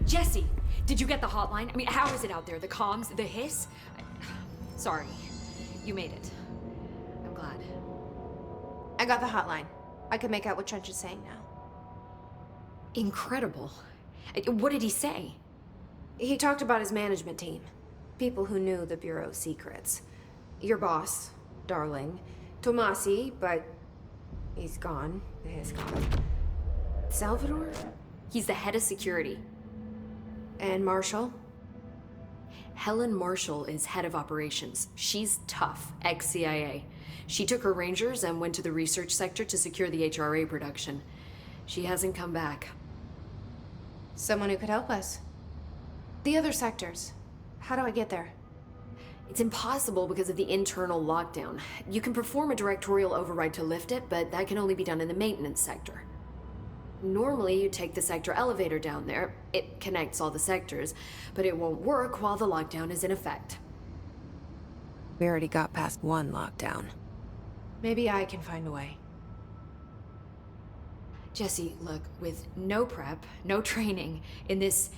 Jesse, did you get the hotline? I mean, how is it out there? The comms, the hiss? Sorry, you made it. I'm glad. I got the hotline. I can make out what Trench is saying now. Incredible. What did he say? He talked about his management team. People who knew the Bureau's secrets. Your boss, Darling. Tomasi, but he's gone. He's gone. Salvador? He's the head of security. And Marshall? Helen Marshall is head of operations. She's tough, ex-CIA. She took her rangers and went to the research sector to secure the HRA production. She hasn't come back. Someone who could help us. The other sectors. How do I get there? It's impossible because of the internal lockdown. You can perform a directorial override to lift it, but that can only be done in the maintenance sector. Normally, you take the sector elevator down there. It connects all the sectors, but it won't work while the lockdown is in effect. We already got past one lockdown. Maybe I can find a way. Jesse, look, with no prep, no training, in this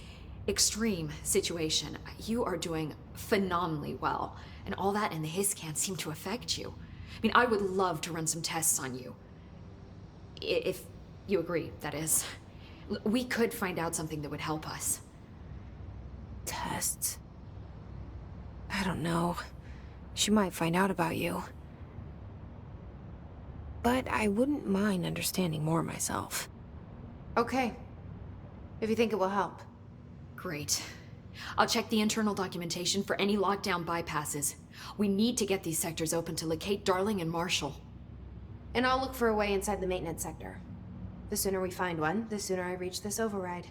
extreme situation, you are doing phenomenally well. And all that and the hiss can't seem to affect you. I mean, I would love to run some tests on you. If you agree, that is. We could find out something that would help us. Tests? I don't know. She might find out about you. But I wouldn't mind understanding more myself. Okay. If you think it will help. Great. I'll check the internal documentation for any lockdown bypasses. We need to get these sectors open to locate Darling and Marshall. And I'll look for a way inside the maintenance sector. The sooner we find one, the sooner I reach this override.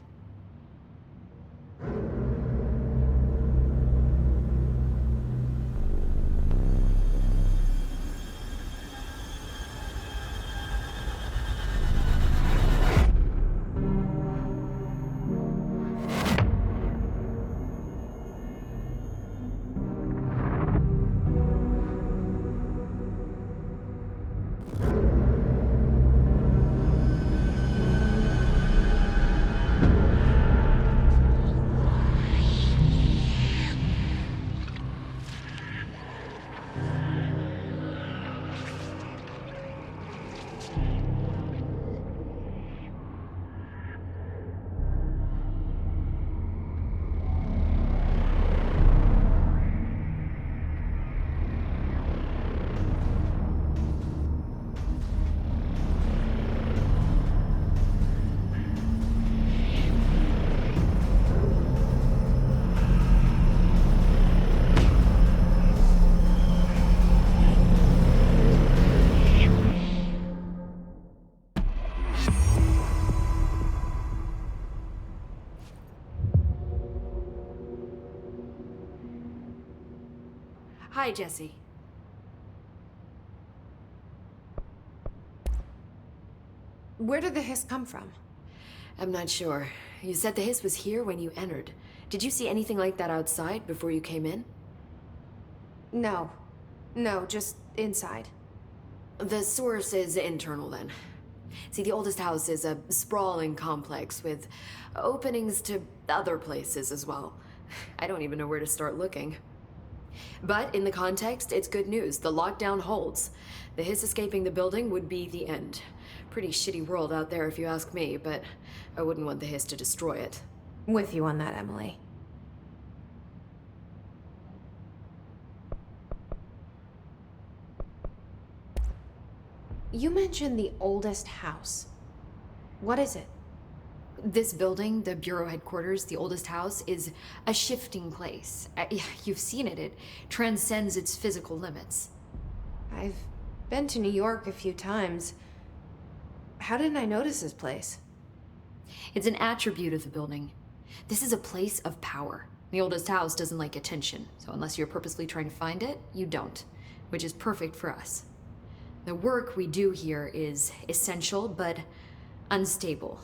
Hi, Jesse. Where did the hiss come from? I'm not sure. You said the hiss was here when you entered. Did you see anything like that outside before you came in? No. No, just inside. The source is internal, then. See, the oldest house is a sprawling complex with openings to other places as well. I don't even know where to start looking. But in the context, it's good news. The lockdown holds. The hiss escaping the building would be the end. Pretty shitty world out there if you ask me, but I wouldn't want the hiss to destroy it. With you on that, Emily. You mentioned the oldest house. What is it? This building, the Bureau headquarters, the oldest house, is a shifting place. You've seen it. It transcends its physical limits. I've been to New York a few times. How didn't I notice this place? It's an attribute of the building. This is a place of power. The oldest house doesn't like attention, so unless you're purposely trying to find it, you don't, which is perfect for us. The work we do here is essential, but unstable.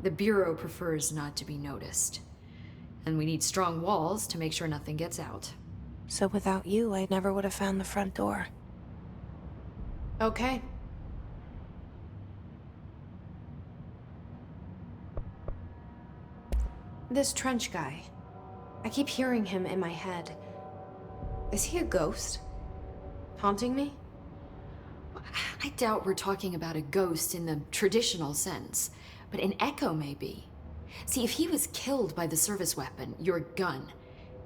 The Bureau prefers not to be noticed. And we need strong walls to make sure nothing gets out. So without you, I never would have found the front door. Okay. This trench guy. I keep hearing him in my head. Is he a ghost? Haunting me? I doubt we're talking about a ghost in the traditional sense, but an echo maybe. See, if he was killed by the service weapon, your gun,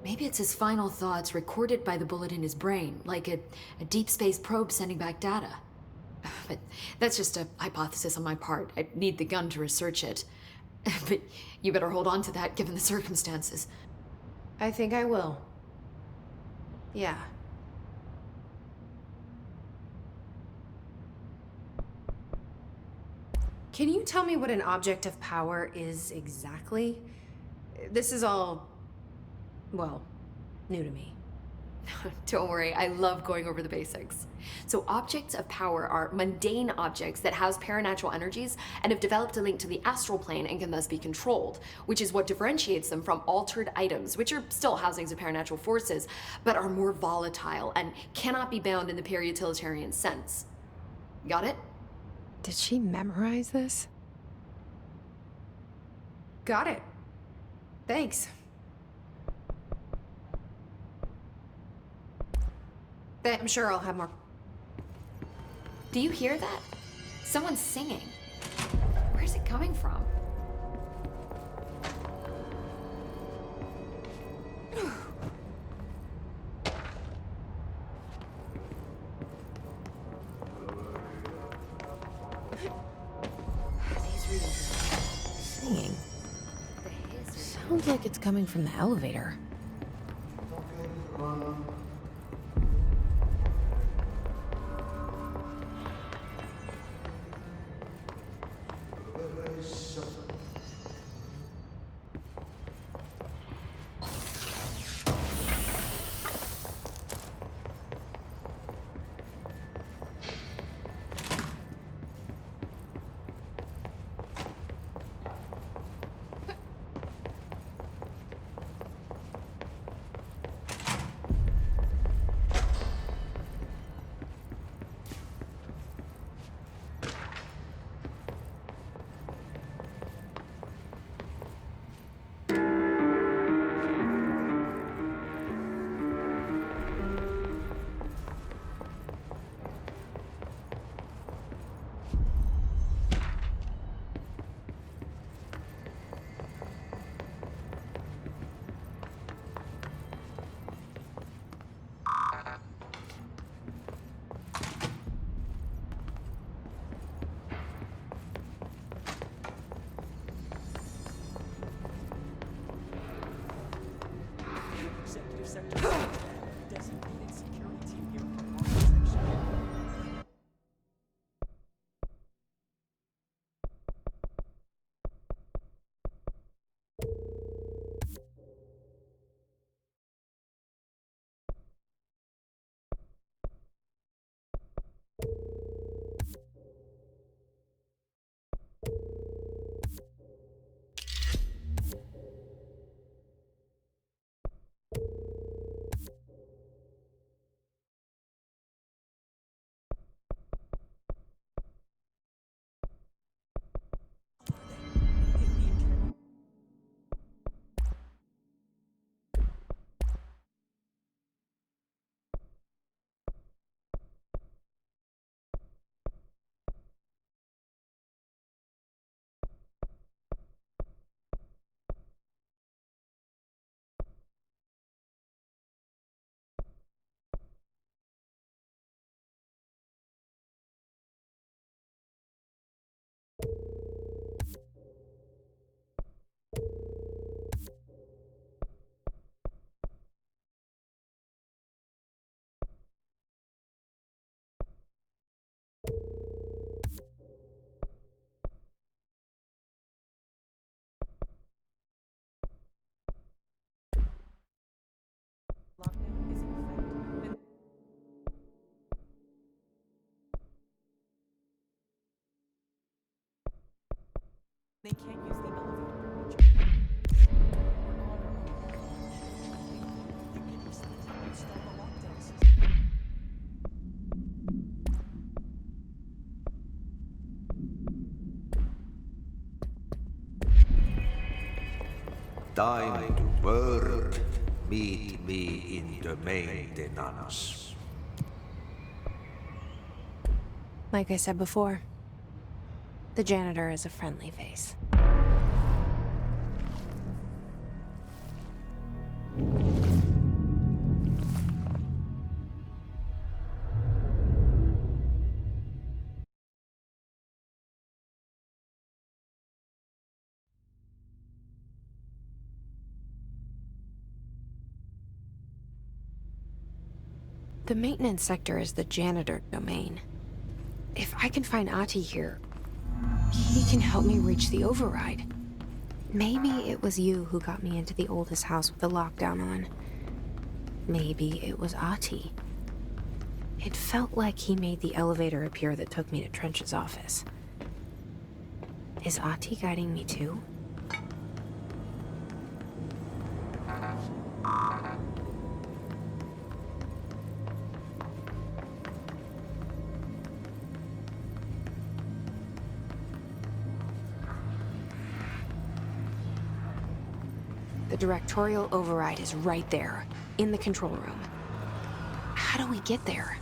maybe it's his final thoughts recorded by the bullet in his brain, like a deep space probe sending back data. But that's just a hypothesis on my part. I need the gun to research it. But you better hold on to that given the circumstances. I think I will. Yeah. Can you tell me what an object of power is exactly? This is all, well, new to me. Don't worry, I love going over the basics. So objects of power are mundane objects that house paranatural energies and have developed a link to the astral plane and can thus be controlled, which is what differentiates them from altered items, which are still housings of paranatural forces, but are more volatile and cannot be bound in the pure utilitarian sense. Got it? Did she memorize this? Got it. Thanks. I'm sure I'll have more. Do you hear that? Someone's singing. Where's it coming from? Singing. Sounds like it's coming from the elevator. They can't use the elevator bridge. We're on our own. You can easily install the lockdown system. Time to work. Meet me in the maintenance. Like I said before, the janitor is a friendly face. The maintenance sector is the janitor domain. If I can find Ahti here, he can help me reach the override. Maybe it was you who got me into the oldest house with the lockdown on. Maybe it was Ahti. It felt like he made the elevator appear that took me to Trench's office. Is Ahti guiding me too? The directorial override is right there, in the control room. How do we get there?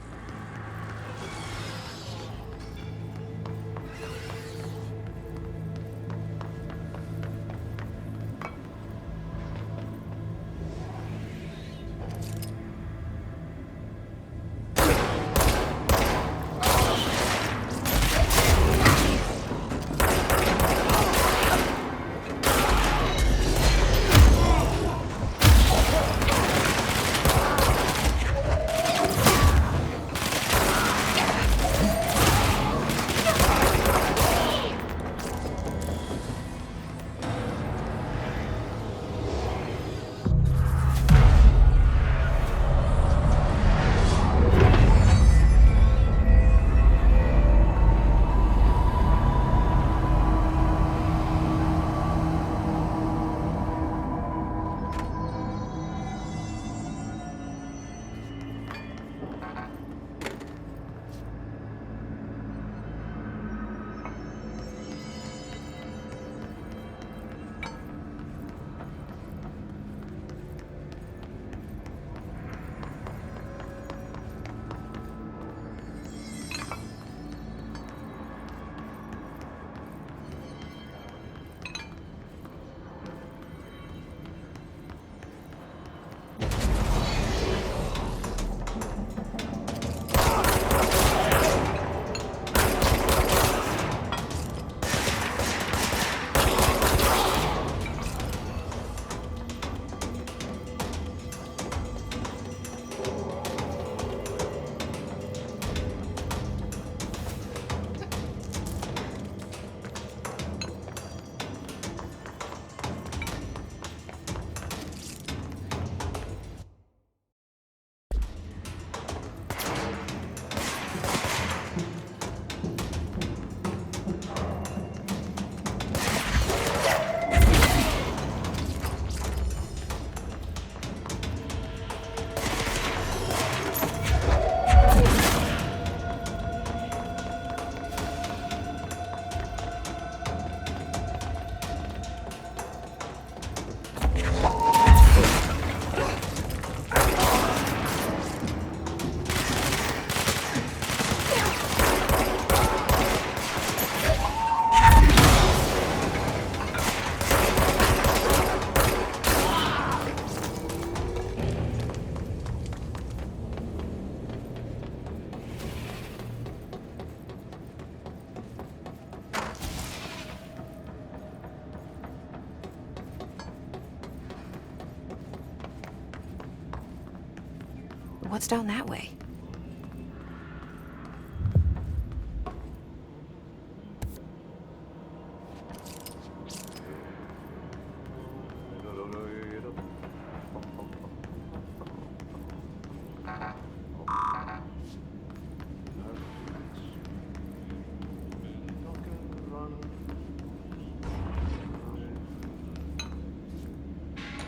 What's down that way?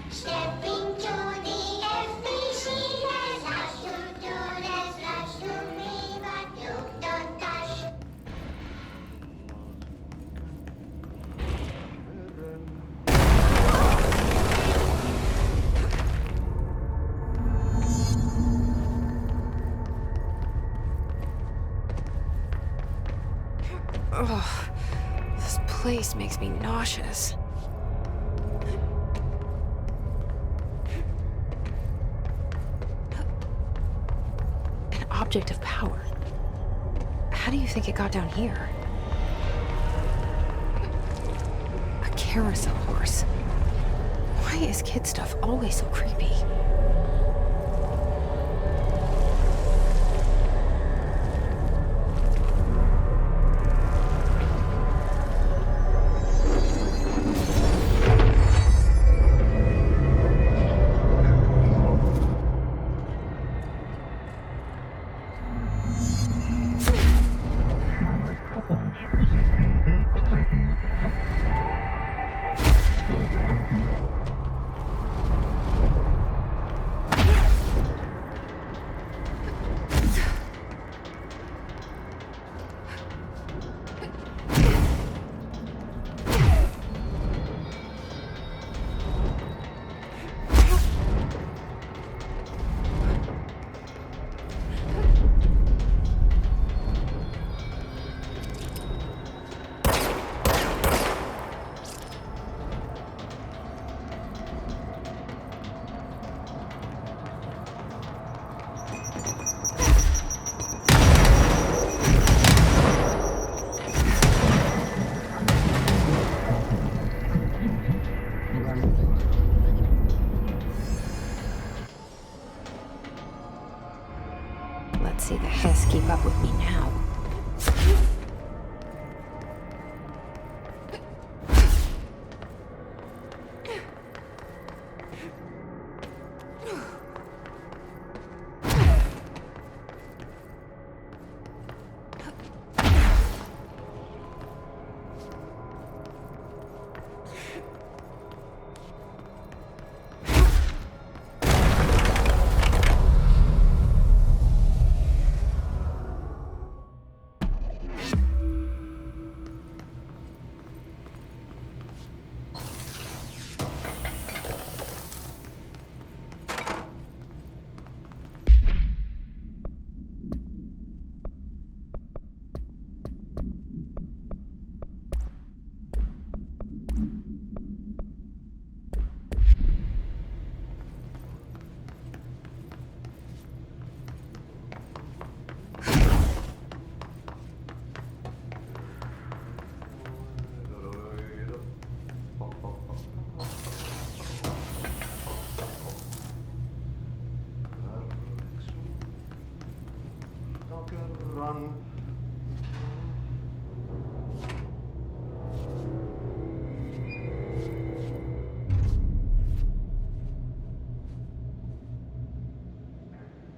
Step into the FBC, let's have to do Ugh, this place makes me nauseous. An object of power. How do you think it got down here? A carousel horse. Why is kid stuff always so creepy? Let's see the hiss keep up with me now.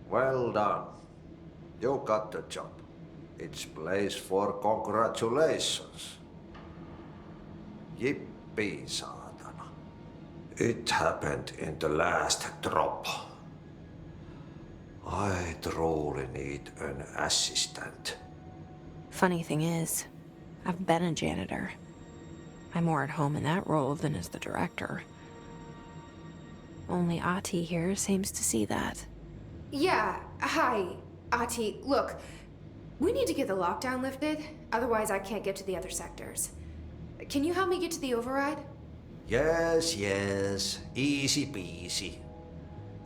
Well done. You got the job. It's place for congratulations. Yippee, saatana. It happened in the last drop. I truly need an assistant. Funny thing is, I've been a janitor. I'm more at home in that role than as the director. Only Ati here seems to see that. Yeah, hi, Ati. Look, we need to get the lockdown lifted, otherwise I can't get to the other sectors. Can you help me get to the override? Yes, yes. Easy peasy.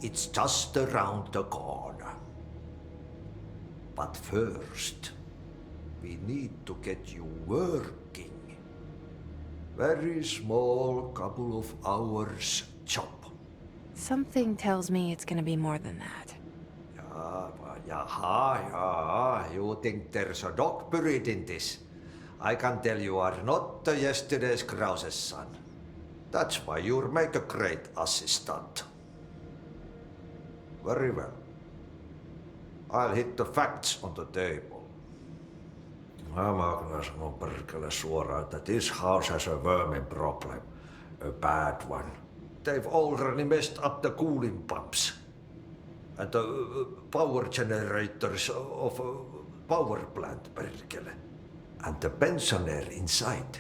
It's just around the corner. But first, we need to get you working. Very small, couple of hours job. Something tells me it's gonna be more than that. Yaha, you think there's a dog buried in this? I can tell you are not the yesterday's Krause's son. That's why you'll make a great assistant. Very well. I'll hit the facts on the table. Mä kyllä sanon perkele suoraan, että this house has a vermin problem. A bad one. They've already messed up the cooling pumps. And the power generators of a power plant, perkele. And the pensioner inside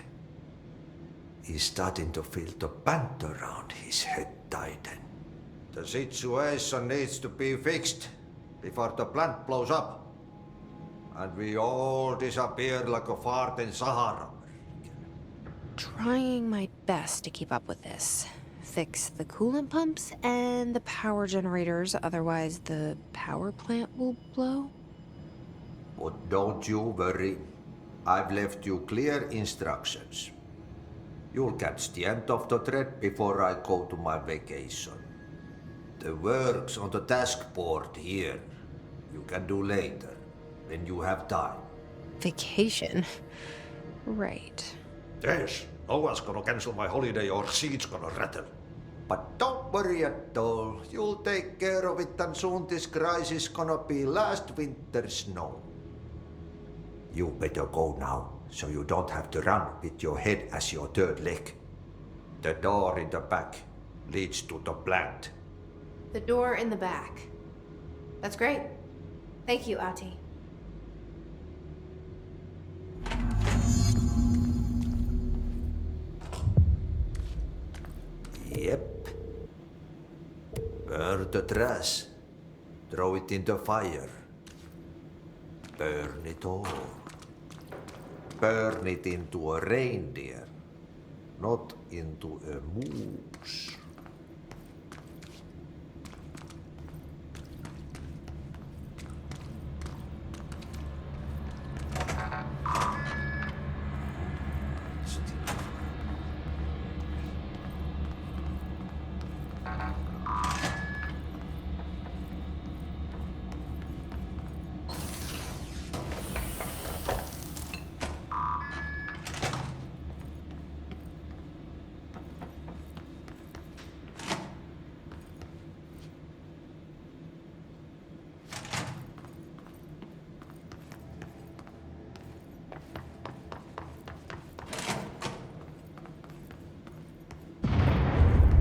is starting to feel the band around his head tighten. The situation needs to be fixed before the plant blows up. and we all disappear like a fart in Sahara. Trying my best to keep up with this. Fix the coolant pumps and the power generators, otherwise the power plant will blow. But don't you worry. I've left you clear instructions. You'll catch the end of the thread before I go to my vacation. The work's on the task board here. You can do later, when you have time. Vacation? Right. Yes, no one's gonna cancel my holiday or seat's gonna rattle. But don't worry at all. You'll take care of it and soon this crisis gonna be last winter's snow. You better go now, so you don't have to run with your head as your third leg. The door in the back leads to the plant. The door in the back. That's great. Thank you, Ati. Yep. Burn the trash. Throw it in the fire. Burn it all. Burn it into a reindeer, not into a moose.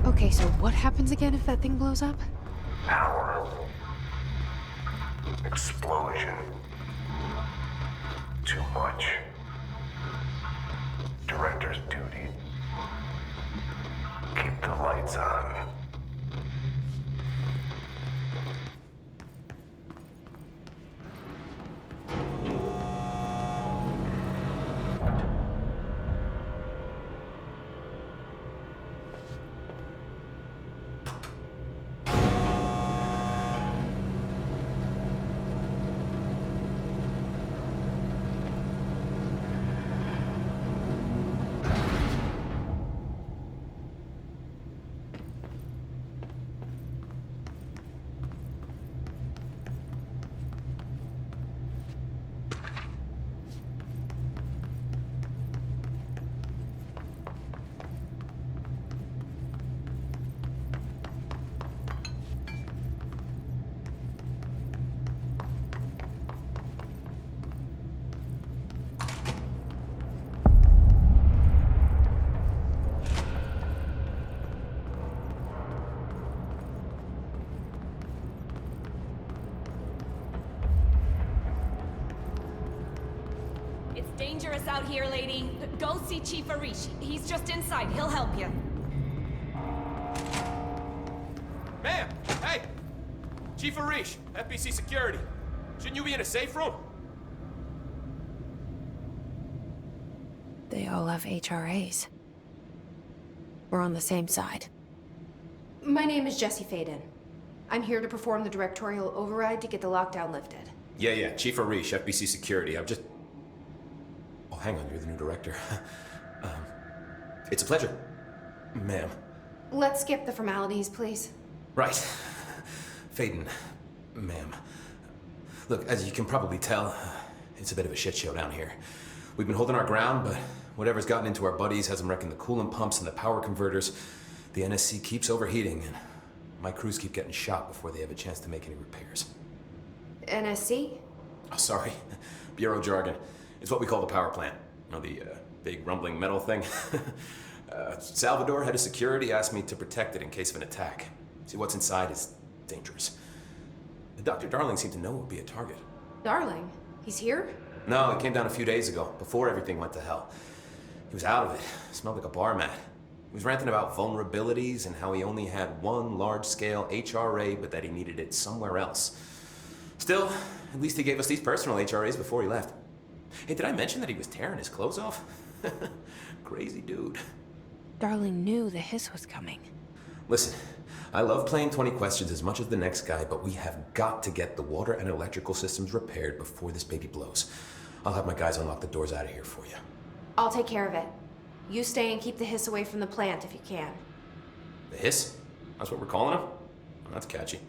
Okay, so what happens again if that thing blows up? Power. Explosion. Too much. Director's duty. Keep the lights on. Dangerous out here, lady. Go see Chief Arish. He's just inside. He'll help you. Ma'am! Hey! Chief Arish, FBC Security. Shouldn't you be in a safe room? They all have HRAs. We're on the same side. My name is Jesse Faden. I'm here to perform the directorial override to get the lockdown lifted. Yeah, Chief Arish, FBC Security. Oh, hang on, you're the new director. It's a pleasure, ma'am. Let's skip the formalities, please. Right. Faden, ma'am. Look, as you can probably tell, it's a bit of a shit show down here. We've been holding our ground, but whatever's gotten into our buddies has them wrecking the coolant pumps and the power converters. The NSC keeps overheating, and my crews keep getting shot before they have a chance to make any repairs. NSC? Oh, sorry. Bureau jargon. It's what we call the power plant. You know, the big rumbling metal thing? Salvador, head of security, asked me to protect it in case of an attack. See, what's inside is dangerous. Dr. Darling seemed to know it would be a target. Darling? He's here? No, he came down a few days ago, before everything went to hell. He was out of it. Smelled like a bar mat. He was ranting about vulnerabilities and how he only had one large-scale HRA, but that he needed it somewhere else. Still, At least he gave us these personal HRAs before he left. Hey, did I mention that he was tearing his clothes off? Crazy dude. Darling knew the hiss was coming. Listen, I love playing 20 questions as much as the next guy, but we have got to get the water and electrical systems repaired before this baby blows. I'll have my guys unlock the doors out of here for you. I'll take care of it. You stay and keep the hiss away from the plant if you can. The hiss? That's what we're calling him? Oh, that's catchy.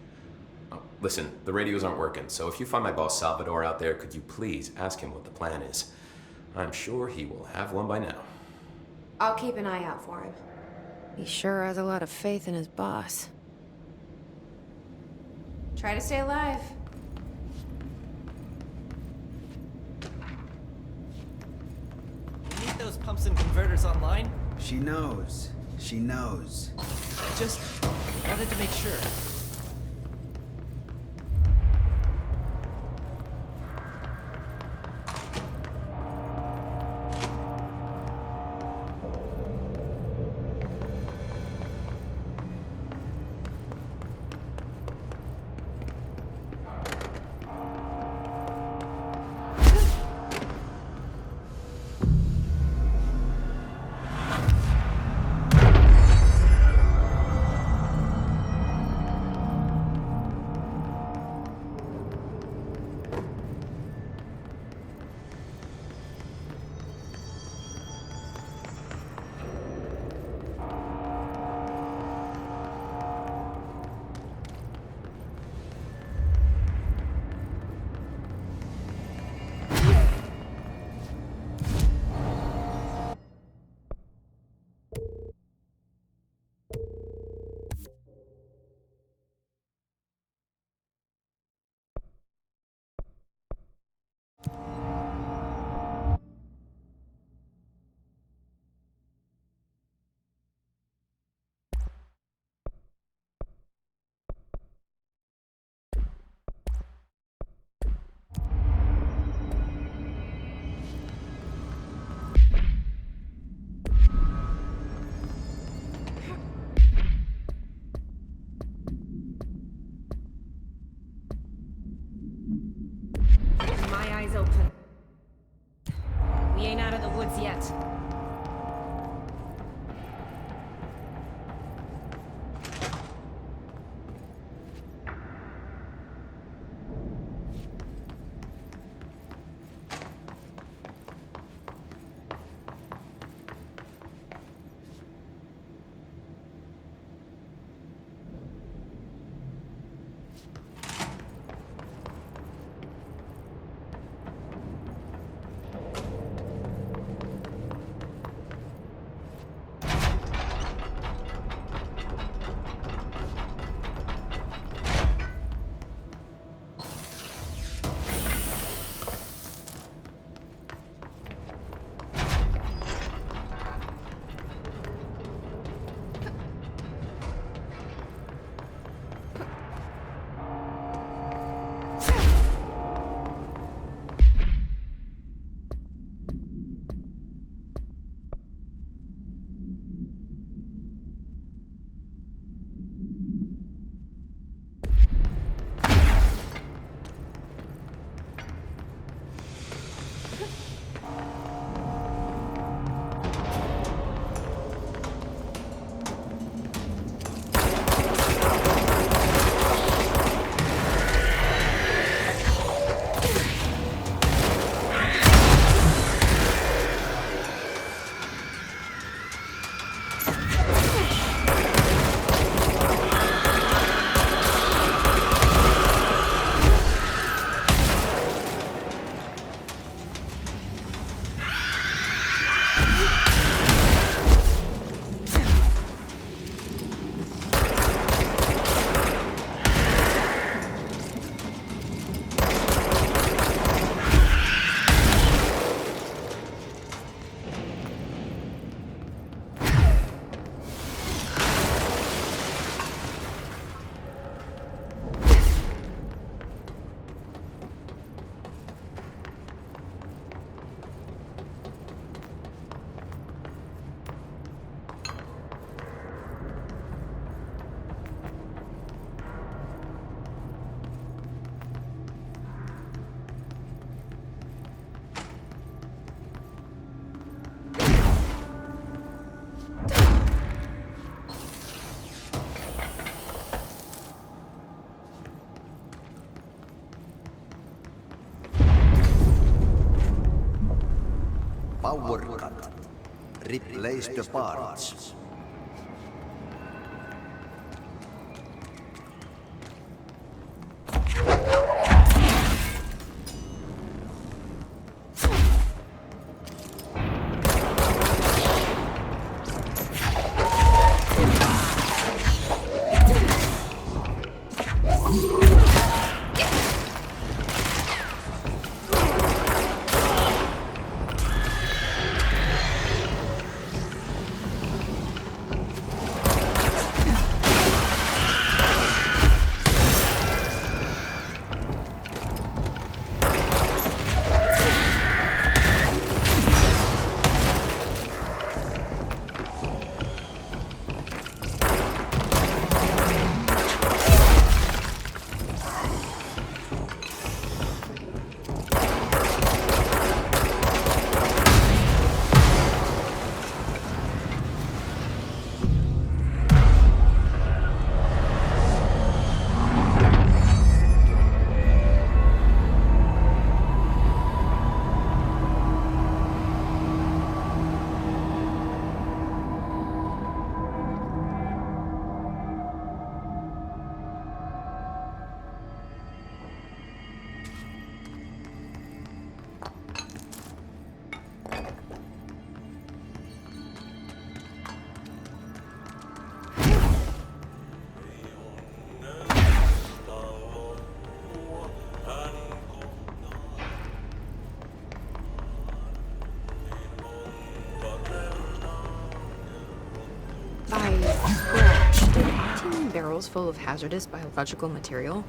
Oh, listen, the radios aren't working, so if you find my boss Salvador out there, could you please ask him what the plan is? I'm sure he will have one by now. I'll keep an eye out for him. He sure has a lot of faith in his boss. Try to stay alive. You need those pumps and converters online? She knows. She knows. I just wanted to make sure. My eyes open. We ain't out of the woods yet. Power cut. Replace the parts. Barrels full of hazardous biological material?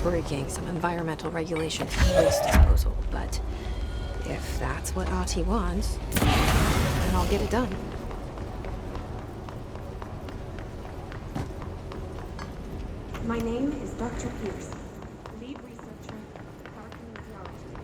Breaking some environmental regulations for waste disposal, but if that's what Ahti wants, then I'll get it done. My name is Dr. Pierce, lead researcher, parakinesiology.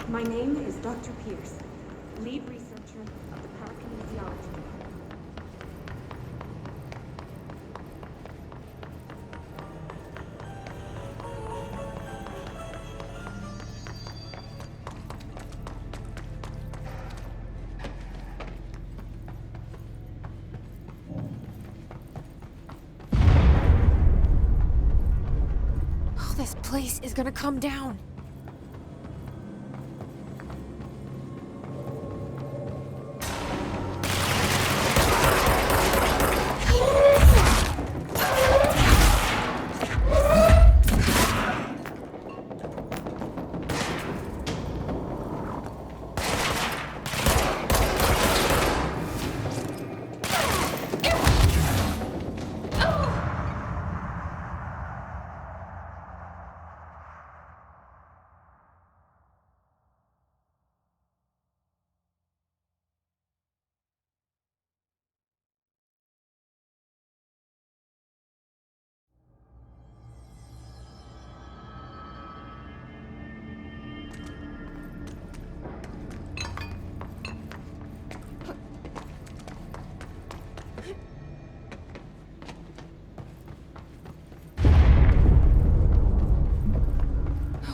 My name is Dr. Pierce, lead researcher of the parakinesiology department. This place is gonna come down.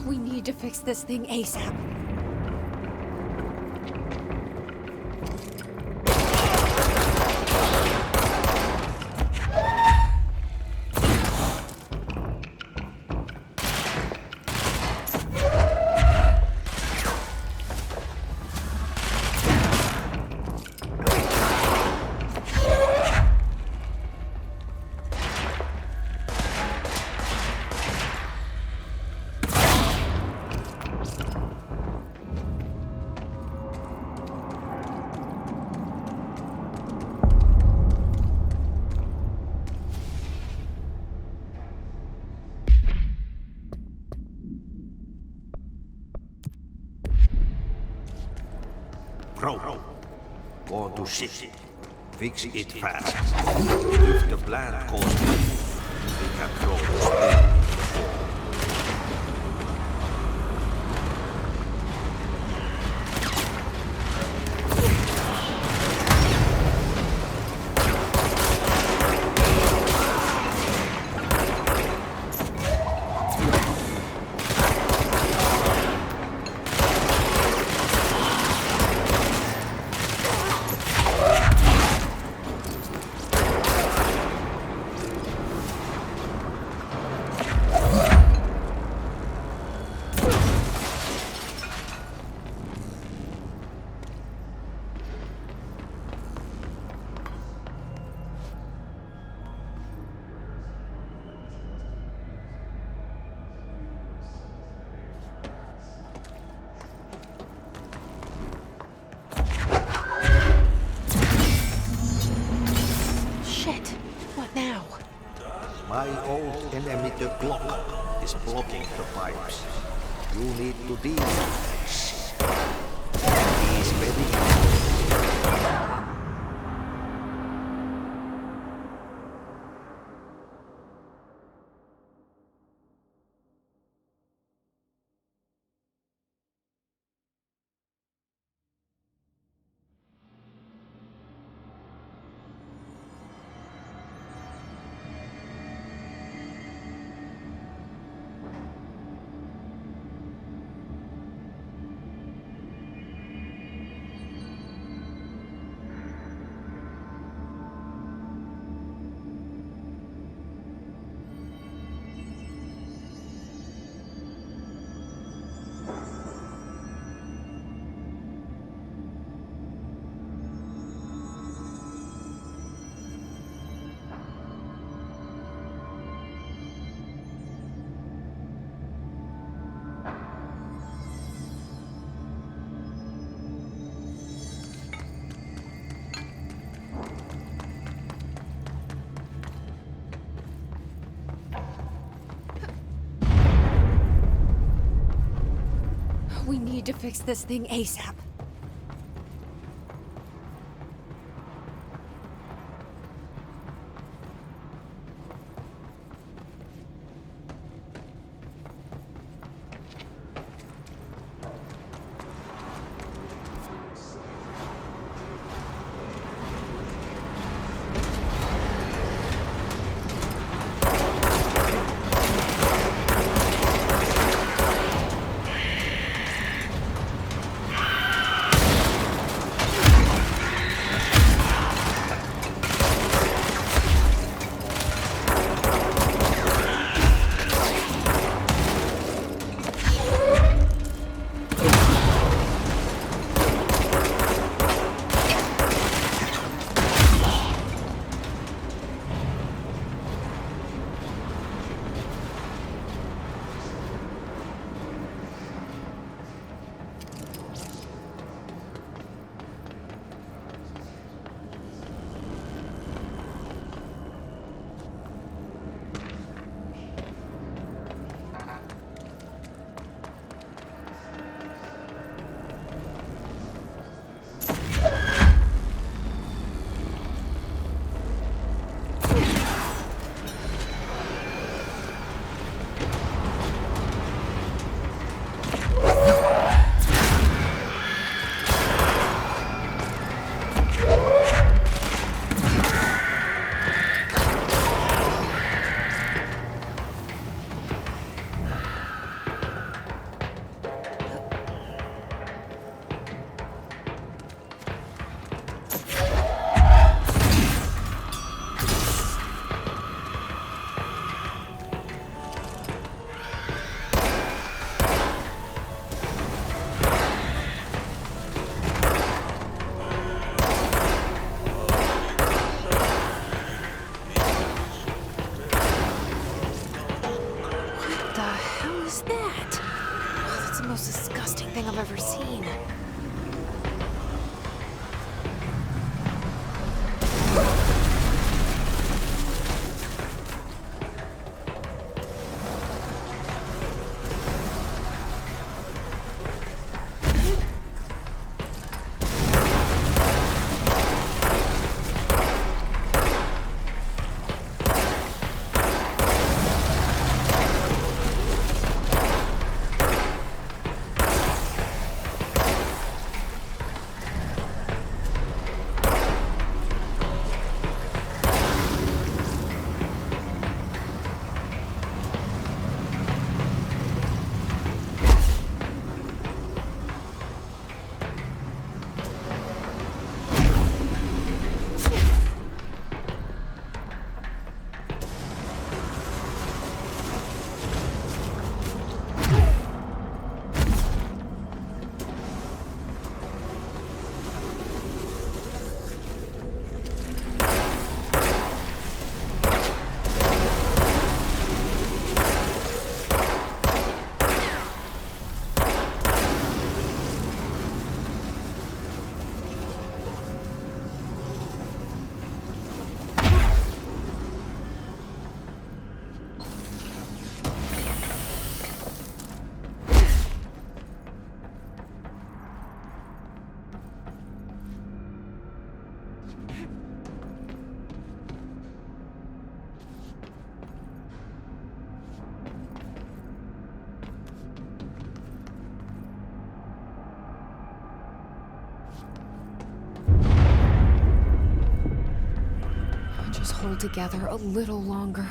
We need to fix this thing ASAP. Bro, go to shit. Fix it fast. If the plant goes bad, we can throw the spell. My old enemy, the clock, is blocking the pipes. You need to deal with this. He's very... We need to fix this thing ASAP. that? Oh, that's the most disgusting thing I've ever seen. Just hold together a little longer.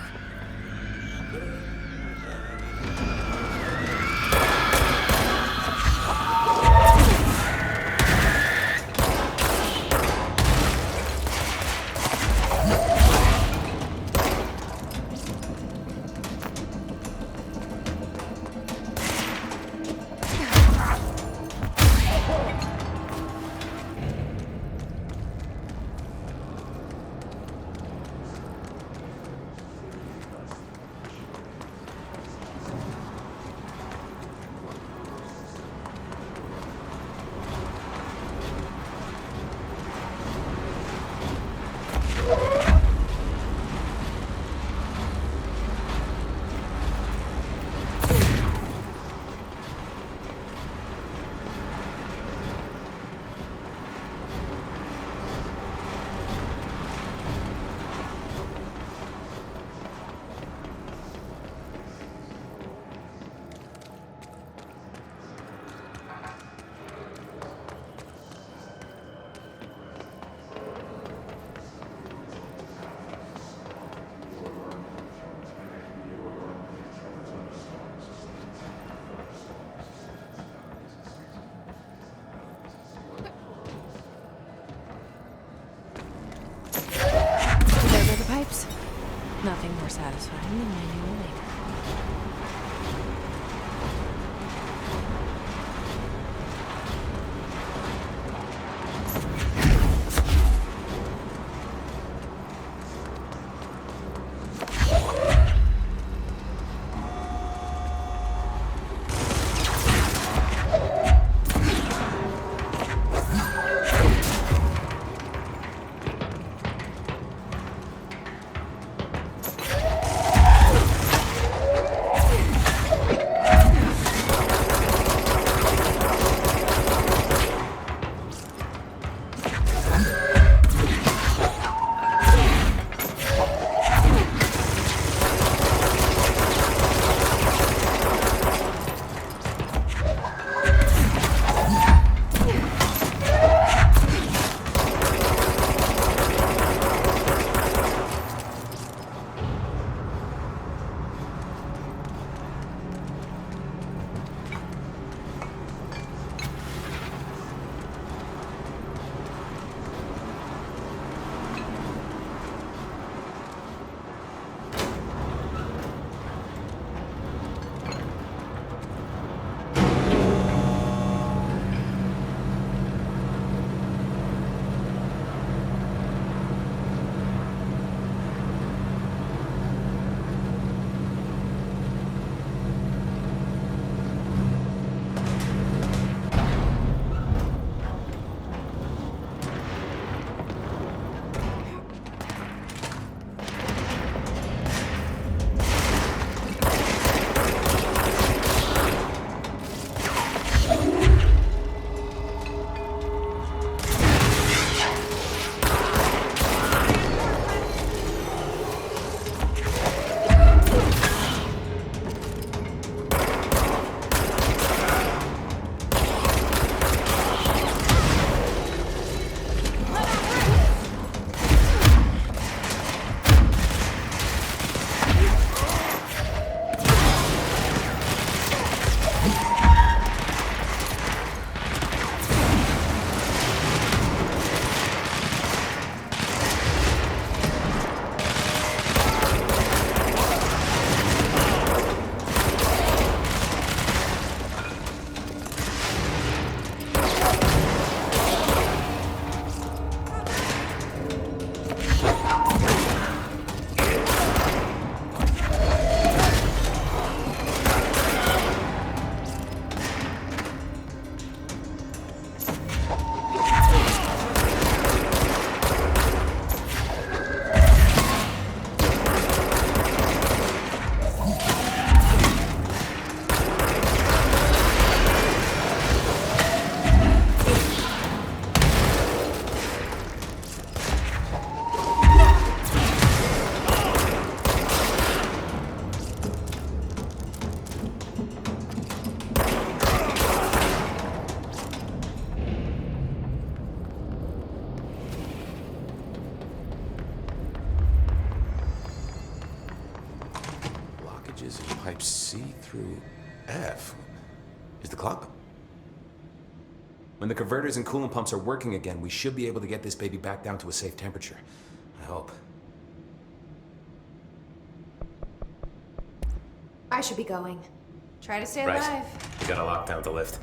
There go the pipes. Nothing more satisfying than manual labor. C through F. Is the clock? When the converters and coolant pumps are working again, we should be able to get this baby back down to a safe temperature. I hope. I should be going. Try to stay Right. alive. We gotta lock down the lift.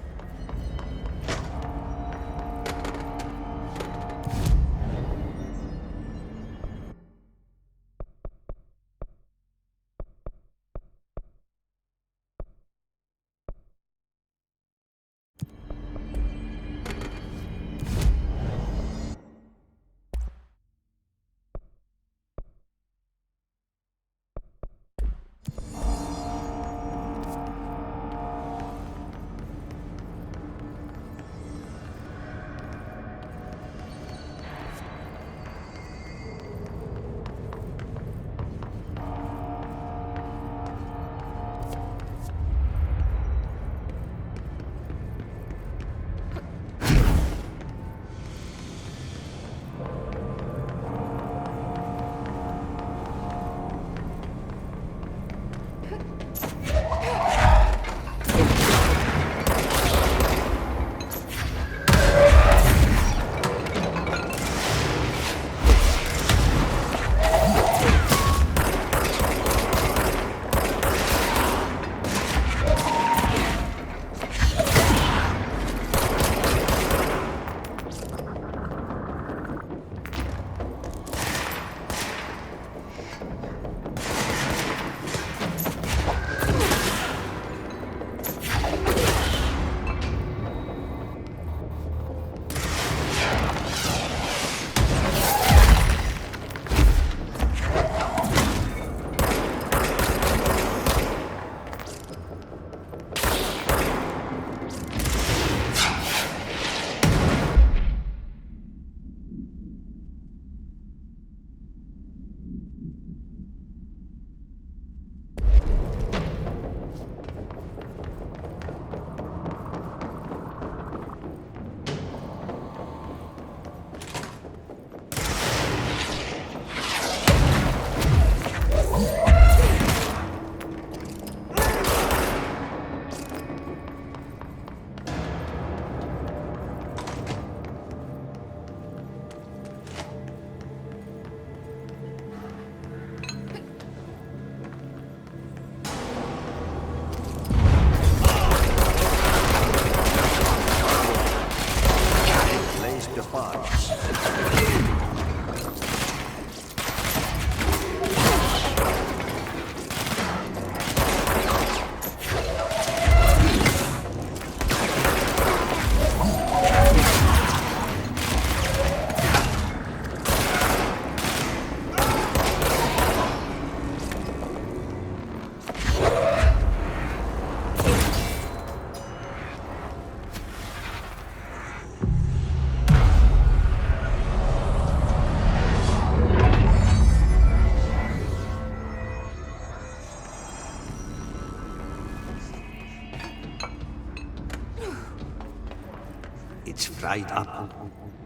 It's fried up.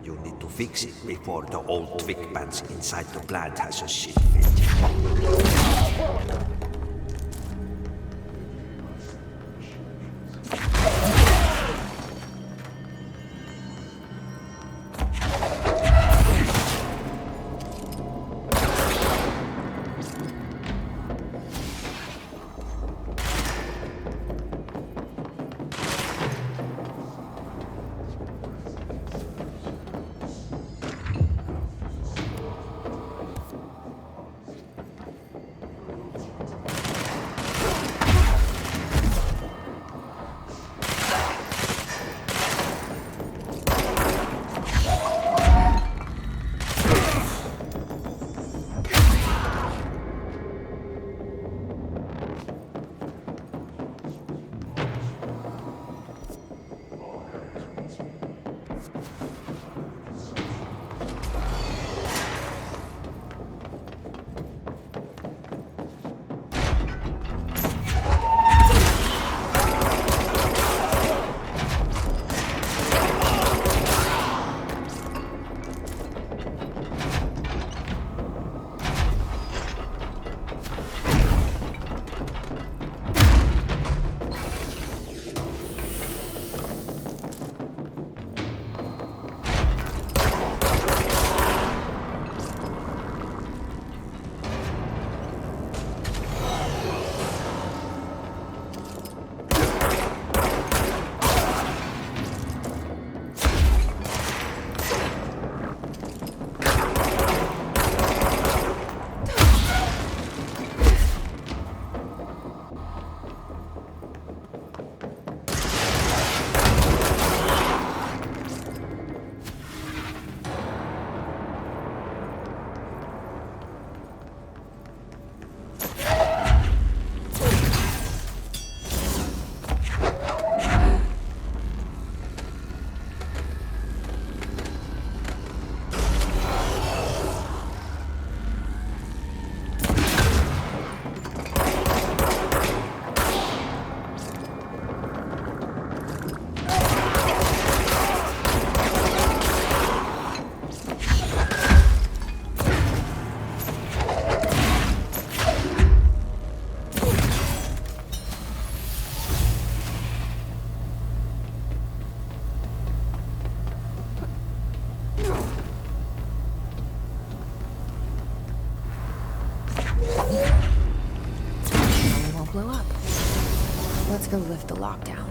You need to fix it before the old twig pants inside the plant has a shit fit. go lift the lockdown.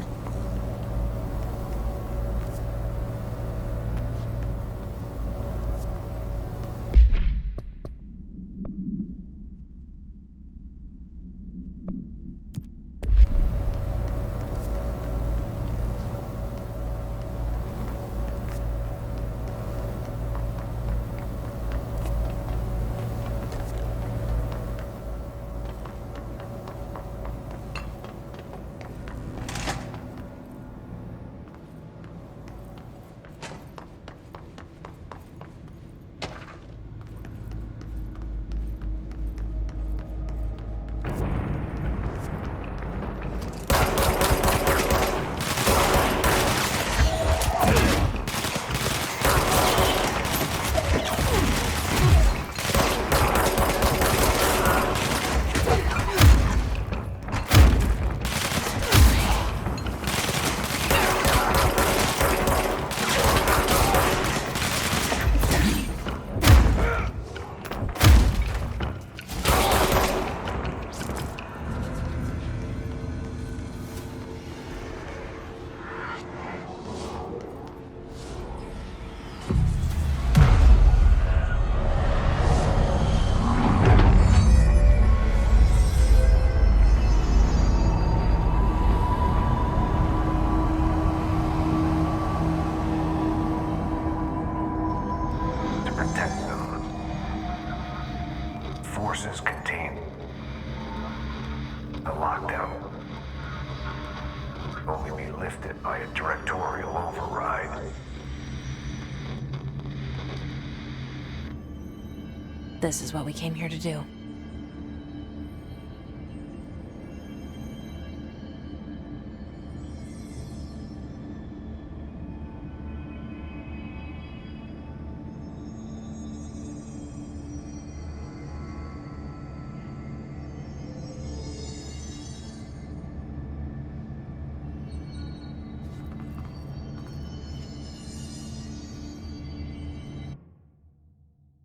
Forces contain the lockdown. Only be lifted by a directorial override. This is what we came here to do.